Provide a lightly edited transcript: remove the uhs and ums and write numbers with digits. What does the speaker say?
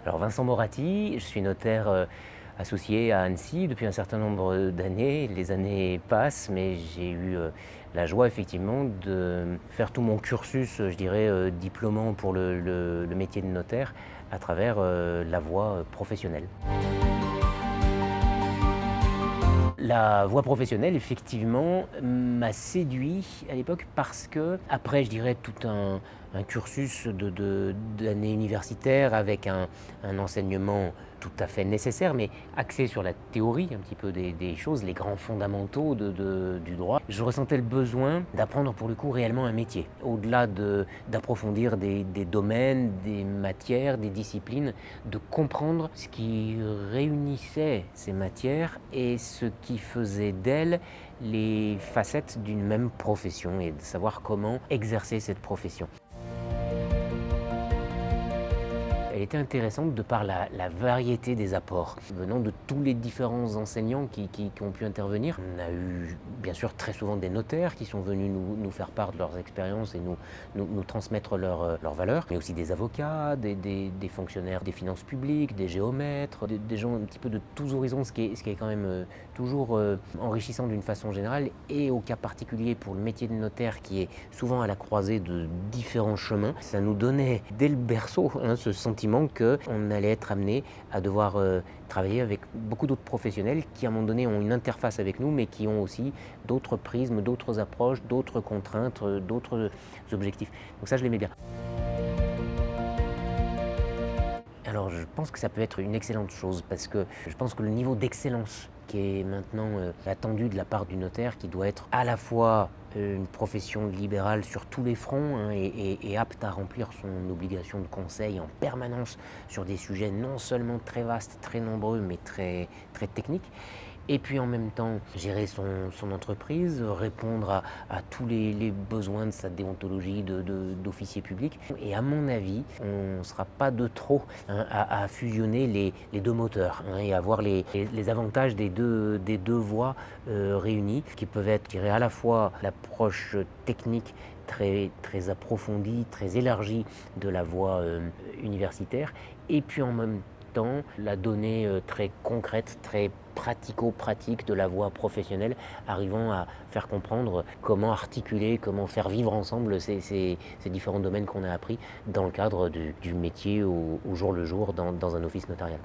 Alors Vincent Moratti, je suis notaire associé à Annecy depuis un certain nombre d'années. Les années passent, mais j'ai eu la joie effectivement de faire tout mon cursus, je dirais, diplômant pour le métier de notaire à travers la voie professionnelle. La voie professionnelle, effectivement, m'a séduit à l'époque parce que, après, je dirais, tout un cursus d'années universitaires avec un enseignement tout à fait nécessaire, mais axé sur la théorie un petit peu des choses, les grands fondamentaux du droit, je ressentais le besoin d'apprendre pour le coup réellement un métier. Au-delà d'approfondir des domaines, des matières, des disciplines, de comprendre ce qui réunissait ces matières et ce qui faisait d'elles les facettes d'une même profession et de savoir comment exercer cette profession. Elle était intéressante de par la variété des apports venant de tous les différents enseignants qui ont pu intervenir. On a eu bien sûr très souvent des notaires qui sont venus nous faire part de leurs expériences et nous transmettre leurs valeurs, mais aussi des avocats, des fonctionnaires des finances publiques, des géomètres, des gens un petit peu de tous horizons, ce qui est quand même toujours enrichissant d'une façon générale, et au cas particulier pour le métier de notaire qui est souvent à la croisée de différents chemins. Ça nous donnait dès le berceau ce sentiment qu'on allait être amené à devoir travailler avec beaucoup d'autres professionnels qui à un moment donné ont une interface avec nous, mais qui ont aussi d'autres prismes, d'autres approches, d'autres contraintes, d'autres objectifs. Donc ça, je l'aimais bien. Alors je pense que ça peut être une excellente chose parce que je pense que le niveau d'excellence qui est maintenant attendu de la part du notaire, qui doit être à la fois une profession libérale sur tous les fronts et apte à remplir son obligation de conseil en permanence sur des sujets non seulement très vastes, très nombreux, mais très techniques. Et puis en même temps, gérer son entreprise, répondre à tous les besoins de sa déontologie d'officier public. Et à mon avis, on ne sera pas de trop à fusionner les deux moteurs et avoir les avantages des deux voies réunies, qui peuvent être, je dirais, à la fois l'approche technique très approfondie, très élargie de la voie universitaire, et puis en même temps la donnée très concrète, très pratico-pratique de la voie professionnelle, arrivant à faire comprendre comment articuler, comment faire vivre ensemble ces différents domaines qu'on a appris dans le cadre du métier au jour le jour dans un office notarial.